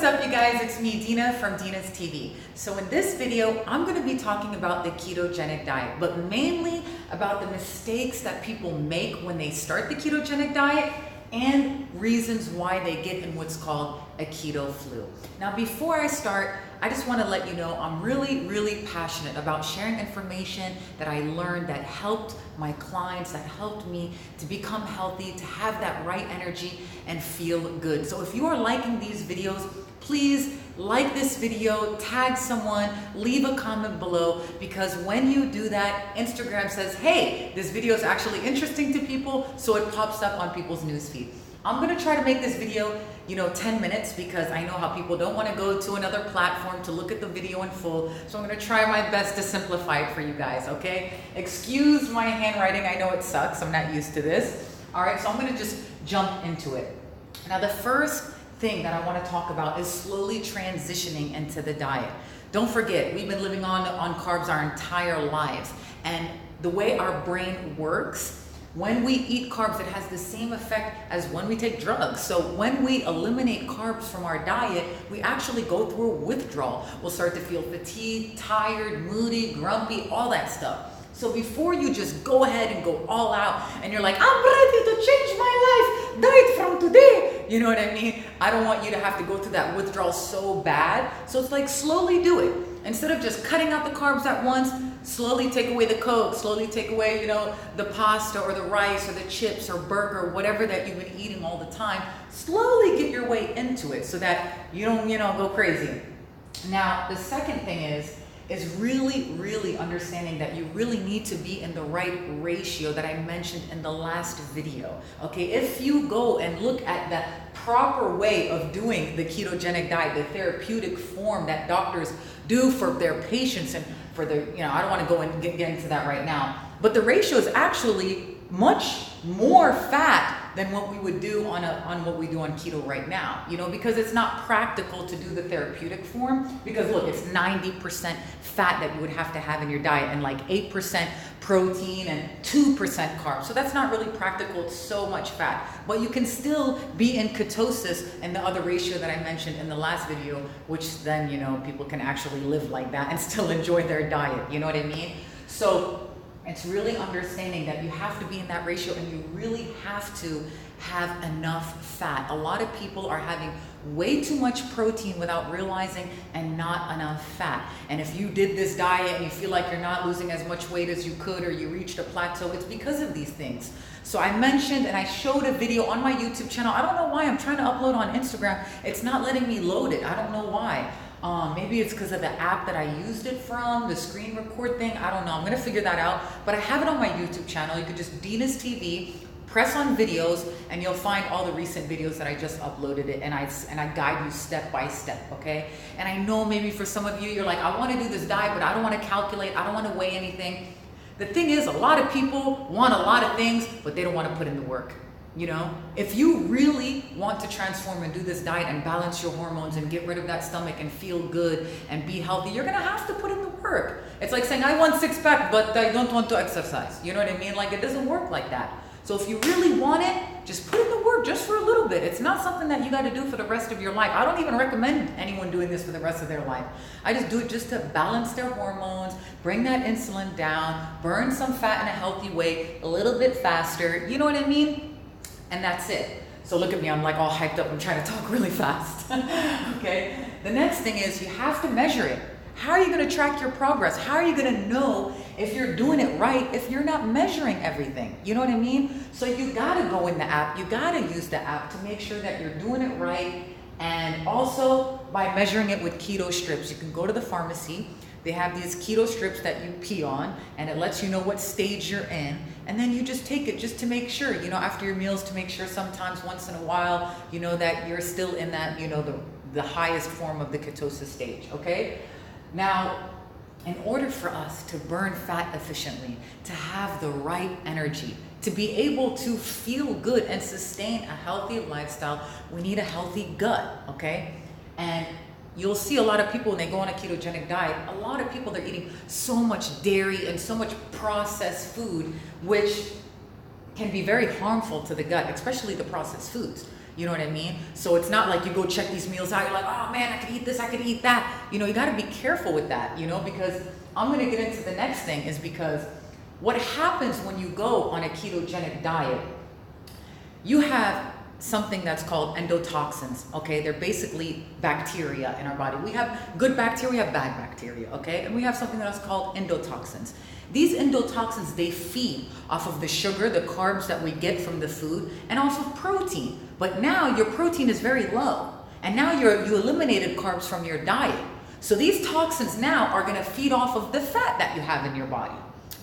What's up, you guys? It's me, Dina from Dina's TV. So in this video, I'm going to be talking about the ketogenic diet, but mainly about the mistakes that people make when they start the ketogenic diet and reasons why they get in what's called a keto flu. Now, before I start, I just want to let you know I'm really passionate about sharing information that I learned that helped my clients, that helped me to become healthy, to have that right energy and feel good. So if you are liking these videos, please like this video, tag someone, leave a comment below, because when you do that, Instagram says, hey, this video is actually interesting to people, so it pops up on people's newsfeed. I'm gonna try to make this video, 10 minutes, because I know how people don't want to go to another platform to look at the video in full. So I'm gonna try my best to simplify it for you guys, okay? Excuse my handwriting, I know it sucks, I'm not used to this. All right, so I'm gonna just jump into it. Now, the first thing that I want to talk about is slowly transitioning into the diet. Don't forget, we've been living on carbs our entire lives, and the way our brain works, when we eat carbs, it has the same effect as when we take drugs. So when we eliminate carbs from our diet, we actually go through a withdrawal. We'll start to feel fatigued, tired, moody, grumpy, all that stuff. So before you just go ahead and go all out and you're like, I'm ready to change my life, diet from today, you know what I mean? I don't want you to have to go through that withdrawal so bad. So it's like, slowly do it. Instead of just cutting out the carbs at once, slowly take away the Coke, slowly take away, the pasta or the rice or the chips or burger, whatever that you've been eating all the time. Slowly get your way into it so that you don't, go crazy. Now, the second thing is really understanding that you really need to be in the right ratio that I mentioned in the last video. Okay, if you go and look at the proper way of doing the ketogenic diet, the therapeutic form that doctors do for their patients and for their, I don't want to go and get into that right now, but the ratio is actually much more fat than what we would do on what we do on keto right now, because it's not practical to do the therapeutic form, because look, it's 90% fat that you would have to have in your diet and like 8% protein and 2% carbs. So that's not really practical. It's so much fat, but you can still be in ketosis and the other ratio that I mentioned in the last video, which then, people can actually live like that and still enjoy their diet. You know what I mean? So it's really understanding that you have to be in that ratio and you really have to have enough fat. A lot of people are having way too much protein without realizing and not enough fat. And if you did this diet and you feel like you're not losing as much weight as you could, or you reached a plateau, it's because of these things. So I mentioned and I showed a video on my YouTube channel. I don't know why I'm trying to upload on Instagram. It's not letting me load it. I don't know why. Maybe it's because of the app that I used it from, the screen record thing. I don't know. I'm going to figure that out. But I have it on my YouTube channel. You could just Dina's TV, press on videos, and you'll find all the recent videos that I just uploaded it. And I guide you step by step, okay? And I know maybe for some of you, you're like, I want to do this diet, but I don't want to calculate. I don't want to weigh anything. The thing is, a lot of people want a lot of things, but they don't want to put in the work. If you really want to transform and do this diet and balance your hormones and get rid of that stomach and feel good and be healthy, you're going to have to put in the work. It's like saying, I want six pack, but I don't want to exercise. You know what I mean? Like, it doesn't work like that. So if you really want it, just put in the work just for a little bit. It's not something that you got to do for the rest of your life. I don't even recommend anyone doing this for the rest of their life. I just do it just to balance their hormones, bring that insulin down, burn some fat in a healthy way, a little bit faster. You know what I mean? And that's it. So look at me, I'm like all hyped up. I'm trying to talk really fast. Okay. The next thing is you have to measure it. How are you going to track your progress? How are you going to know if you're doing it right if you're not measuring everything? You know what I mean? So you got to go in the app. You got to use the app to make sure that you're doing it right. And also by measuring it with keto strips. You can go to the pharmacy. They have these keto strips that you pee on, and it lets you know what stage you're in. And then you just take it just to make sure, after your meals, to make sure sometimes once in a while, that you're still in that, the highest form of the ketosis stage, okay? Now, in order for us to burn fat efficiently, to have the right energy, to be able to feel good and sustain a healthy lifestyle, we need a healthy gut, okay? And you'll see a lot of people when they go on a ketogenic diet, a lot of people, they're eating so much dairy and so much processed food, which can be very harmful to the gut, especially the processed foods. You know what I mean? So it's not like you go check these meals out, you're like, oh man, I could eat this, I could eat that. You know, you gotta be careful with that, you know, because I'm gonna get into the next thing is because what happens when you go on a ketogenic diet, you have something that's called endotoxins, okay? They're basically bacteria in our body. We have good bacteria, we have bad bacteria, okay? And we have something that's called endotoxins. These endotoxins, they feed off of the sugar, the carbs that we get from the food, and off of protein. But now your protein is very low, and now you eliminated carbs from your diet. So these toxins now are gonna feed off of the fat that you have in your body.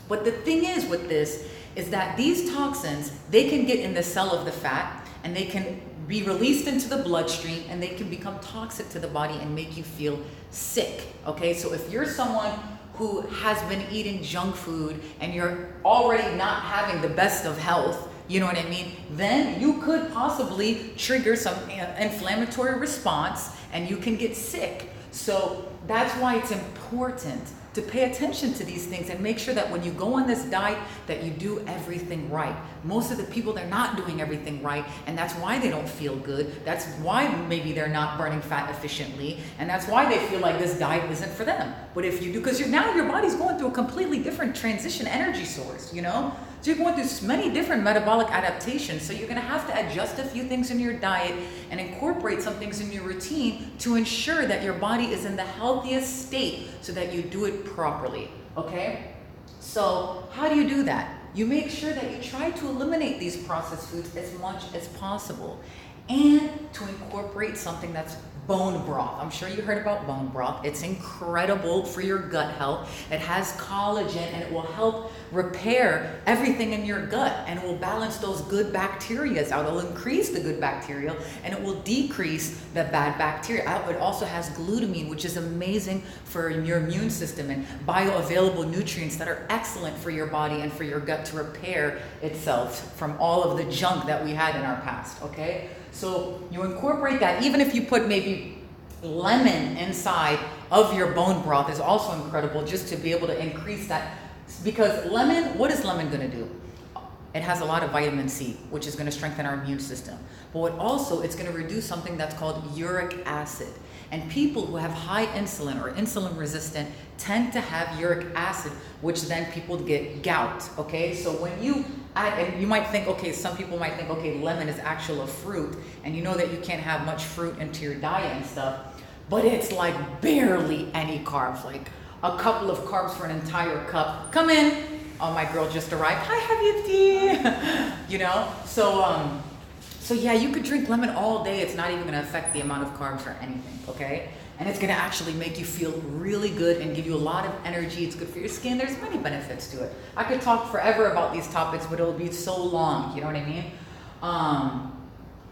But the thing is with this, is that these toxins, they can get in the cell of the fat, and they can be released into the bloodstream, and they can become toxic to the body and make you feel sick, okay? So if you're someone who has been eating junk food and you're already not having the best of health, you know what I mean? Then you could possibly trigger some inflammatory response and you can get sick. So that's why it's important to pay attention to these things and make sure that when you go on this diet that you do everything right. Most of the people, they're not doing everything right, and that's why they don't feel good. That's why maybe they're not burning fat efficiently, and that's why they feel like this diet isn't for them. But if you do, because now your body's going through a completely different transition energy source, you know? So you're going through many different metabolic adaptations, so you're gonna have to adjust a few things in your diet and incorporate some things in your routine to ensure that your body is in the healthiest state so that you do it properly, okay? So how do you do that? You make sure that you try to eliminate these processed foods as much as possible and to incorporate something that's bone broth. I'm sure you heard about bone broth. It's incredible for your gut health. It has collagen and it will help repair everything in your gut, and it will balance those good bacteria out. It'll increase the good bacteria and it will decrease the bad bacteria. It also has glutamine, which is amazing for your immune system, and bioavailable nutrients that are excellent for your body and for your gut to repair itself from all of the junk that we had in our past, okay? So you incorporate that. Even if you put maybe lemon inside of your bone broth is also incredible, just to be able to increase that. Because lemon, what is lemon going to do? It has a lot of vitamin C, which is going to strengthen our immune system. But what also, it's going to reduce something that's called uric acid. And people who have high insulin or insulin resistant tend to have uric acid, which then people get gout, okay? So when you add, and you might think, okay, some people might think, okay, lemon is actually a fruit, and you know that you can't have much fruit into your diet and stuff, but it's like barely any carbs, like a couple of carbs for an entire cup. Come in. Oh, my girl just arrived. Hi, Habibti. You know, so yeah, you could drink lemon all day. It's not even going to affect the amount of carbs or anything, okay? And it's going to actually make you feel really good and give you a lot of energy. It's good for your skin. There's many benefits to it. I could talk forever about these topics, but it'll be so long. You know what I mean?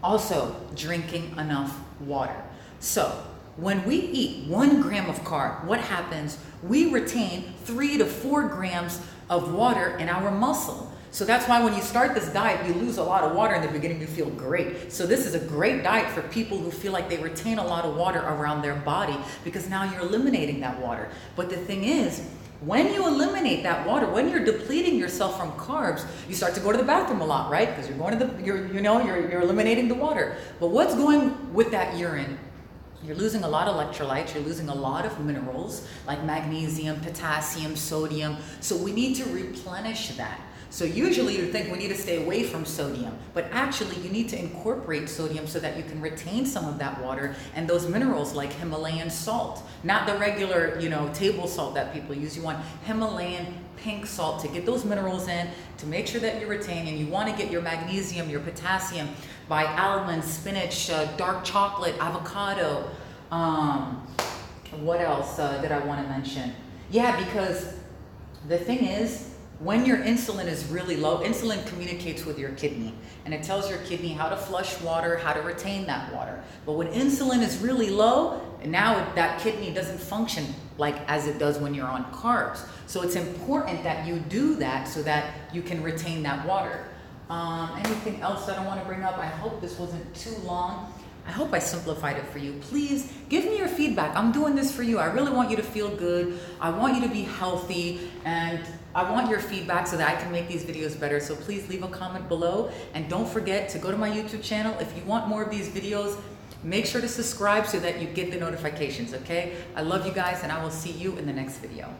Also, drinking enough water. So when we eat 1 gram of carb, what happens? We retain 3 to 4 grams of water in our muscle. So that's why when you start this diet, you lose a lot of water in the beginning, you feel great. So this is a great diet for people who feel like they retain a lot of water around their body, because now you're eliminating that water. But the thing is, when you eliminate that water, when you're depleting yourself from carbs, you start to go to the bathroom a lot, right? Because you're going to you're eliminating the water. But what's going with that urine? You're losing a lot of electrolytes, you're losing a lot of minerals like magnesium, potassium, sodium. So we need to replenish that. So usually you think we need to stay away from sodium, but actually you need to incorporate sodium so that you can retain some of that water and those minerals like Himalayan salt, not the regular, table salt that people use. You want Himalayan pink salt to get those minerals in, to make sure that you retain, and you want to get your magnesium, your potassium by almond, spinach, dark chocolate, avocado. What else did I want to mention? Yeah, because the thing is, when your insulin is really low, insulin communicates with your kidney, and it tells your kidney how to flush water, how to retain that water. But when insulin is really low, now that kidney doesn't function like as it does when you're on carbs. So it's important that you do that so that you can retain that water. Anything else that I want to bring up? I hope this wasn't too long. I hope I simplified it for you. Please give me your feedback. I'm doing this for you. I really want you to feel good. I want you to be healthy, and I want your feedback so that I can make these videos better. So please leave a comment below, and don't forget to go to my YouTube channel. If you want more of these videos, make sure to subscribe so that you get the notifications, okay? I love you guys, and I will see you in the next video.